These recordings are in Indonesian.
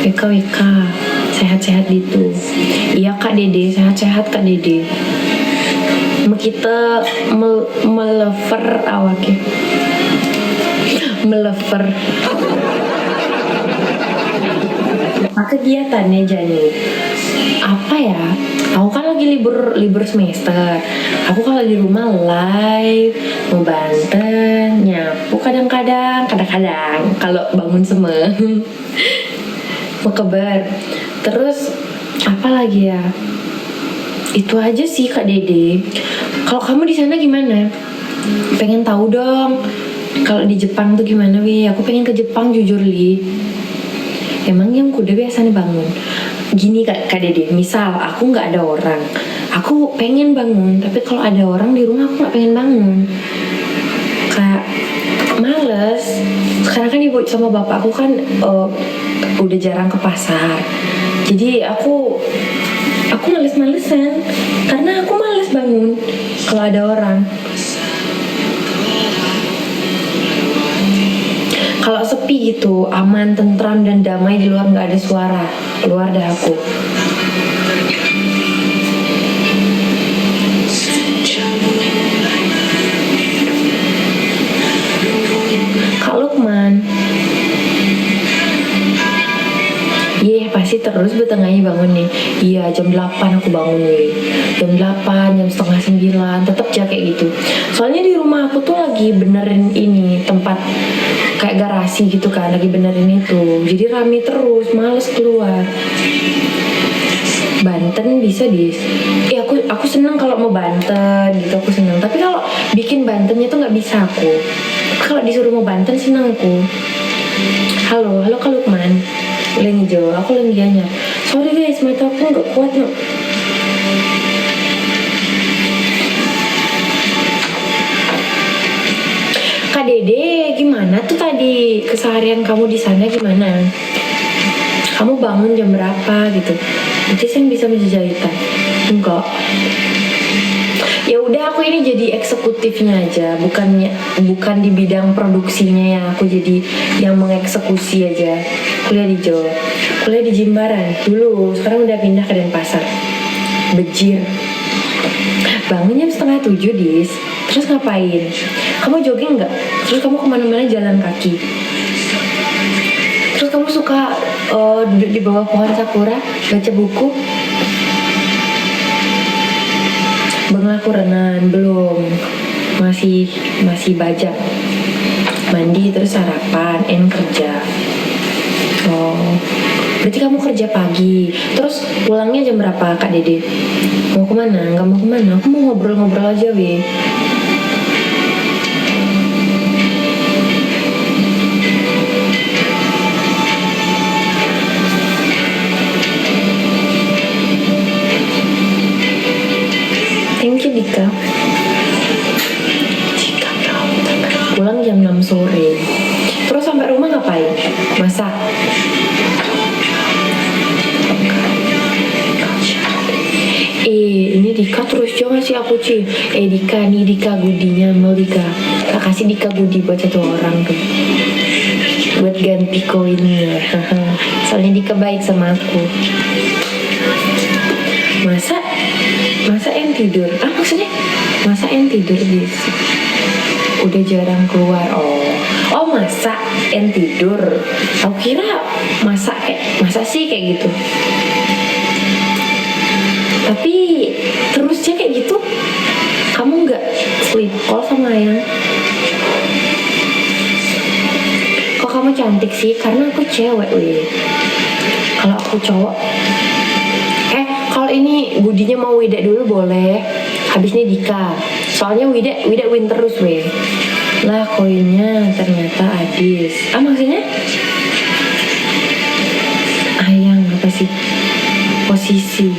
WKWK sehat-sehat gitu. Iya Kak Dede, sehat-sehat Kak Dede. Kita melever awake. Melever. Apa kegiatannya Jani? Apa ya? Aku kan lagi libur semester. Aku kalau di rumah live, ngebanten, nyapu kadang-kadang kalau bangun semua. Mekeber. Terus apa lagi ya? Itu aja sih Kak Dede. Kalau kamu di sana gimana? Pengen tahu dong. Kalau di Jepang tuh gimana Wi? Aku pengen ke Jepang jujur Li. Emang yang kuda biasanya bangun. Gini Kak Dede, misal aku nggak ada orang, aku pengen bangun. Tapi kalau ada orang di rumah aku nggak pengen bangun. Kayak males. Karena kan ibu sama bapak aku kan udah jarang ke pasar. Jadi aku males-malesan karena aku males bangun kalau ada orang. Kalau sepi gitu, aman, tentram dan damai, di luar nggak ada suara, keluar dah aku. Kak Lukman, pasti terus bertengahnya bangun nih. Iya, jam 8 aku bangun nih. Jam 8, jam setengah 9, tetap aja kayak gitu. Soalnya di rumah aku tuh lagi benerin ini, tempat kayak garasi gitu kan, lagi benerin itu. Jadi rame terus, males keluar. Banten bisa aku seneng kalau mau banten gitu, aku seneng. Tapi kalau bikin bantennya tuh nggak bisa aku. Kalau disuruh mau banten seneng aku. Halo Kak Lukman. Lagi jauh, aku lagi nanya. Sorry guys, mata aku nggak kuat no. Kak Dede, gimana tuh tadi keseharian kamu di sana gimana? Kamu bangun jam berapa gitu? Nanti saya bisa menjajahitan. Enggak. Ya udah, aku ini jadi eksekutifnya aja, bukan di bidang produksinya, yang aku jadi yang mengeksekusi aja. Kuliah di Jawa, kuliah di Jimbaran dulu, sekarang udah pindah ke Denpasar. Bejir. Bangun jam setengah 7 Dis. Terus ngapain? Kamu jogging nggak? Terus kamu kemana-mana jalan kaki? Terus kamu suka duduk di bawah pohon sakura baca buku? Aku renan belum, masih bajak. Mandi terus sarapan, kerja. Oh, berarti kamu kerja pagi. Terus pulangnya jam berapa Kak Dede? Mau kemana? Nggak mau kemana? Aku mau ngobrol-ngobrol aja weh. Thank you Dika. Pulang jam 6 sore. Terus sampai rumah ngapain? Masak. Ini Dika terus jangan sih aku Ci. Dika nih, Dika Gudinya mau Dika. Kak kasih Dika Gudi buat satu orang tuh, buat ganti koinnya. Soalnya Dika baik sama aku. Masa yang tidur? Maksudnya masa yang tidur bis? Udah jarang keluar. Oh masa yang tidur? Aku kira masa sih kayak gitu. Tapi terusnya kayak gitu. Kamu nggak sleep call sama Ayang? Kok kamu cantik sih? Karena aku cewek weh. Kalau aku cowok. Kalau ini Budinya mau Wida dulu boleh. Habis ini Dika. Soalnya Wida win terus weh. Lah koinnya ternyata habis. Maksudnya? Ayang apa sih? Posisi.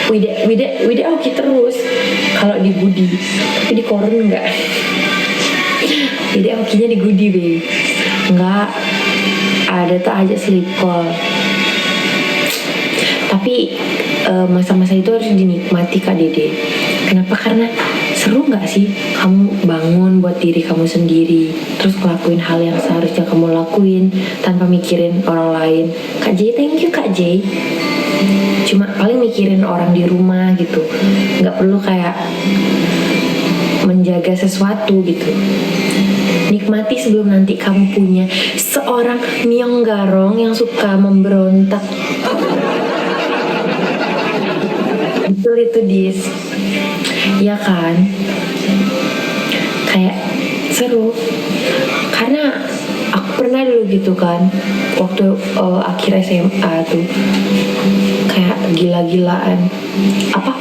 Wida oke terus kalau di Budi, tapi di Korun enggak. Wida oke-nya di Budi be. Enggak. Ada tak aja sleep call. Tapi masa-masa itu harus dinikmati Kak Dede. Kenapa? Karena seru nggak sih kamu bangun buat diri kamu sendiri, terus ngelakuin hal yang seharusnya kamu lakuin tanpa mikirin orang lain. Kak J, thank you Kak J. Cuma paling mikirin orang di rumah gitu, nggak perlu kayak menjaga sesuatu gitu. Nikmati sebelum nanti kamu punya seorang Myong Garong yang suka memberontak. Betul itu Dis, ya kan? Kayak seru. Karena aku pernah dulu gitu kan, waktu akhir SMA tuh kayak gila-gilaan,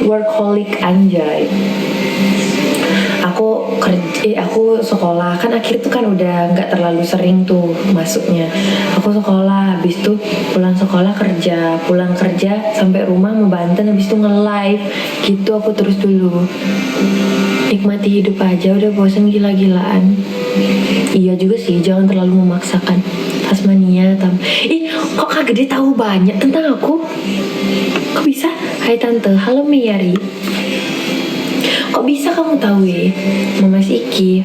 workaholic anjay. Aku sekolah kan akhir itu kan udah nggak terlalu sering tuh masuknya. Aku sekolah, habis itu pulang sekolah kerja, pulang kerja sampai rumah mau Banten, habis itu nge-live gitu. Aku terus dulu nikmati hidup aja, udah bosen gila-gilaan. Iya juga sih, jangan terlalu memaksakan. Tasmania kok Kak Gede tahu banyak tentang aku? Kok bisa? Hai Tante, halo Miyari. Kok bisa kamu tahu ya, Mama Siki?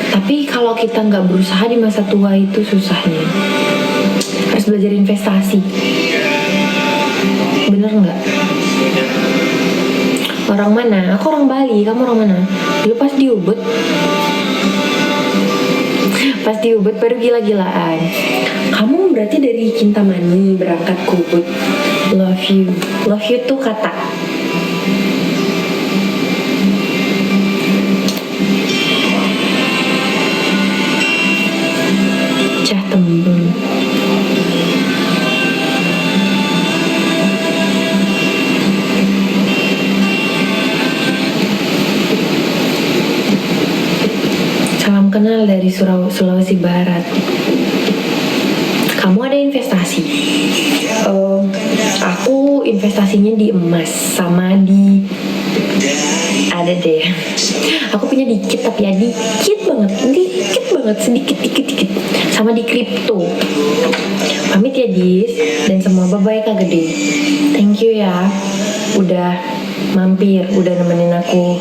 Tapi kalau kita nggak berusaha di masa tua itu susahnya. Harus belajar investasi. Bener nggak? Orang mana? Aku orang Bali, kamu orang mana? Dulu pas di Ubud. Pas di Ubud baru gila-gilaan. Kamu berarti dari Kintamani berangkat ke Ubud. Love you. Love you tuh kata. Cah tembung. Salam kenal dari Sulawesi Barat. Kamu ada investasi? Aku investasinya di emas sama di ada deh. Aku punya dikit tapi ya dikit banget, sedikit sama di kripto. Pamit ya Dis dan semua bye-bye Kak Gede. Thank you ya udah mampir, udah nemenin aku.